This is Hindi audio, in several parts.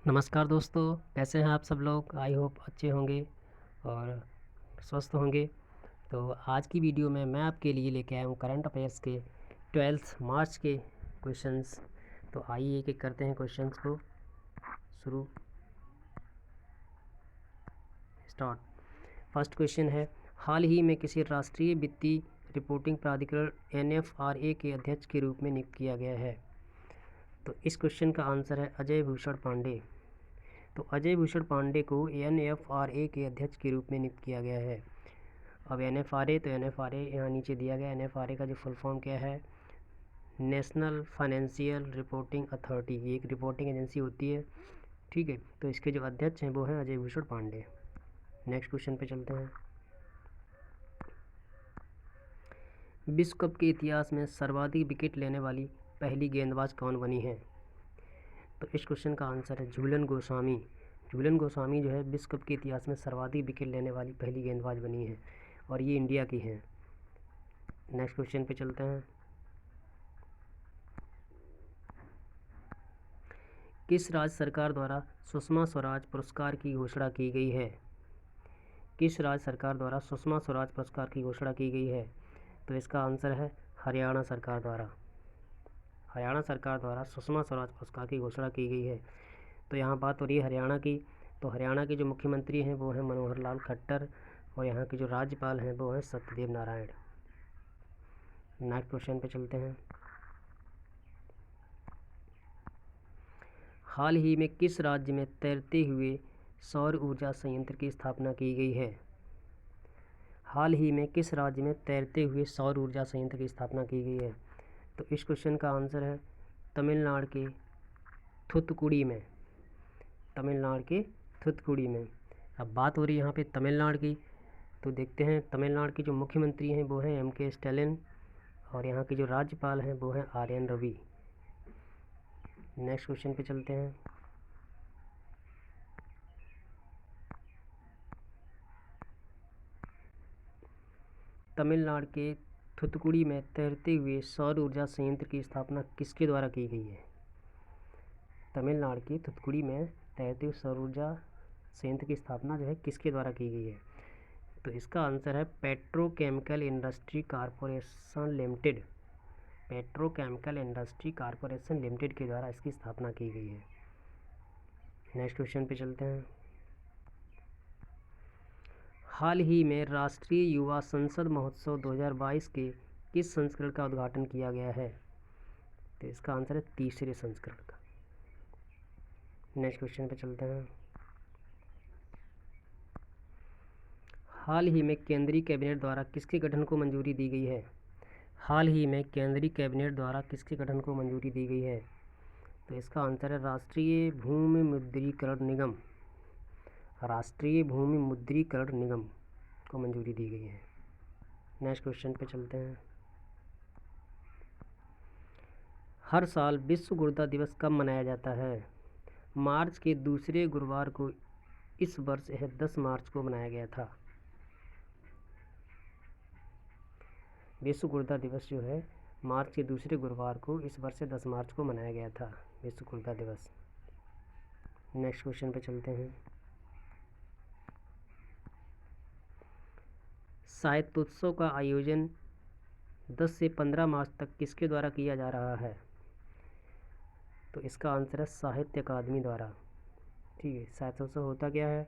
नमस्कार दोस्तों, कैसे हैं आप सब लोग? आई होप अच्छे होंगे और स्वस्थ होंगे। तो आज की वीडियो में मैं आपके लिए लेके आया हूँ करंट अफेयर्स के 12th मार्च के क्वेश्चंस। तो आइए एक एक करते हैं क्वेश्चंस को शुरू। स्टार्ट। फर्स्ट क्वेश्चन है, हाल ही में किसी राष्ट्रीय वित्तीय रिपोर्टिंग प्राधिकरण NFRA के अध्यक्ष के रूप में नियुक्त किया गया है? तो इस क्वेश्चन का आंसर है अजय भूषण पांडे। तो अजय भूषण पांडे को NFRA के अध्यक्ष के रूप में नियुक्त किया गया है। अब NFRA, तो NFRA यहाँ नीचे दिया गया। NFRA का जो फुल फॉर्म क्या है? National financial reporting authority. ये एक रिपोर्टिंग एजेंसी होती है, ठीक है। तो इसके जो अध्यक्ष हैं वो हैं अजय भूषण पांडे। नेक्स्ट क्वेश्चन पे चलते हैं। विश्व कप के इतिहास में सर्वाधिक विकेट लेने वाली पहली गेंदबाज कौन बनी है? तो इस क्वेश्चन का आंसर है झूलन गोस्वामी। झूलन गोस्वामी जो है विश्व कप के इतिहास में सर्वाधिक विकेट लेने वाली पहली गेंदबाज बनी है और ये इंडिया की हैं। नेक्स्ट क्वेश्चन पे चलते हैं। किस राज्य सरकार द्वारा सुषमा स्वराज पुरस्कार की घोषणा की गई है? किस राज्य सरकार द्वारा सुषमा स्वराज पुरस्कार की घोषणा की गई है? तो इसका आंसर है हरियाणा सरकार द्वारा। हरियाणा सरकार द्वारा सुषमा स्वराज पुरस्कार की घोषणा की गई है। तो यहाँ बात हो रही है हरियाणा की। तो हरियाणा के जो मुख्यमंत्री हैं वो हैं मनोहर लाल खट्टर और यहाँ के जो राज्यपाल हैं वो हैं सत्यदेव नारायण। नेक्स्ट क्वेश्चन पे चलते हैं। हाल ही में किस राज्य में तैरते हुए सौर ऊर्जा संयंत्र की स्थापना की गई है? हाल ही में किस राज्य में तैरते हुए सौर ऊर्जा संयंत्र की स्थापना की गई है? तो इस क्वेश्चन का आंसर है तमिलनाडु के थूथुकुडी में। तमिलनाडु के थूथुकुडी में। अब बात हो रही है यहाँ पे तमिलनाडु की। तो देखते हैं तमिलनाडु के जो मुख्यमंत्री हैं वो हैं MK स्टैलिन और यहाँ के जो राज्यपाल हैं वो हैं RN रवि। नेक्स्ट क्वेश्चन पे चलते हैं। तमिलनाडु के थूथुकुडी में तैरते हुए सौर ऊर्जा संयंत्र की स्थापना किसके द्वारा की गई है? तमिलनाडु की थूथुकुडी में तैरते हुए सौर ऊर्जा संयंत्र की स्थापना जो है किसके द्वारा की गई है? तो इसका आंसर है petrochemical industry corporation limited. Petrochemical industry corporation limited के द्वारा इसकी स्थापना की गई है। नेक्स्ट क्वेश्चन पे चलते हैं। हाल ही में राष्ट्रीय युवा संसद महोत्सव 2022 के किस संस्करण का उद्घाटन किया गया है? तो इसका आंसर है तीसरे संस्करण का। नेक्स्ट क्वेश्चन पे चलते हैं। हाल ही में केंद्रीय कैबिनेट द्वारा किसके गठन को मंजूरी दी गई है? हाल ही में केंद्रीय कैबिनेट द्वारा किसके गठन को मंजूरी दी गई है? तो इसका आंसर है राष्ट्रीय भूमि मुद्रीकरण निगम। राष्ट्रीय भूमि मुद्रीकरण निगम को मंजूरी दी गई है। नेक्स्ट क्वेश्चन पे चलते हैं। हर साल विश्व गुर्दा दिवस कब मनाया जाता है? मार्च के दूसरे गुरुवार को। इस वर्ष यह 10 मार्च को मनाया गया था। विश्व गुर्दा दिवस जो है मार्च के दूसरे गुरुवार को इस वर्ष 10 मार्च को मनाया गया था विश्व गुर्दा दिवस। नेक्स्ट क्वेश्चन पे चलते हैं। साहित्योत्सव का आयोजन 10 से 15 मार्च तक किसके द्वारा किया जा रहा है? तो इसका आंसर है साहित्य अकादमी द्वारा। ठीक है, साहित्योत्सव होता क्या है?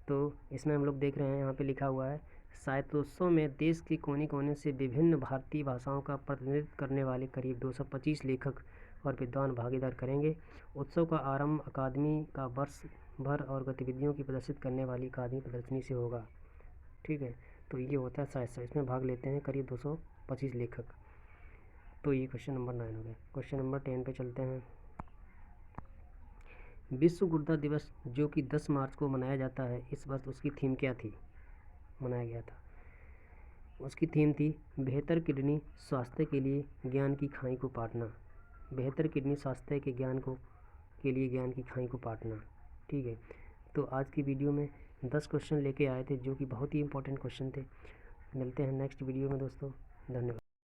तो इसमें हम लोग देख रहे हैं यहाँ पे लिखा हुआ है साहित्योत्सव में देश के कोने कोने से विभिन्न भारतीय भाषाओं का प्रतिनिधित्व करने वाले करीब 225 लेखक और विद्वान भागीदार करेंगे। उत्सव का आरंभ अकादमी का वर्ष भर और गतिविधियों की प्रदर्शित करने वाली अकादमी प्रदर्शनी से होगा। ठीक है, तो ये होता है साहित्य। इसमें भाग लेते हैं करीब 225 लेखक। तो ये क्वेश्चन नंबर 9 हो गया। क्वेश्चन नंबर 10 पे चलते हैं। विश्व गुर्दा दिवस जो कि 10 मार्च को मनाया जाता है, इस वर्ष उसकी थीम क्या थी? मनाया गया था, उसकी थीम थी बेहतर किडनी स्वास्थ्य के लिए ज्ञान की खाई को पाटना। बेहतर किडनी स्वास्थ्य के लिए ज्ञान की खाई को पाटना। ठीक है, तो आज की वीडियो में 10 क्वेश्चन लेके आए थे जो कि बहुत ही इंपॉर्टेंट क्वेश्चन थे। मिलते हैं नेक्स्ट वीडियो में दोस्तों। धन्यवाद।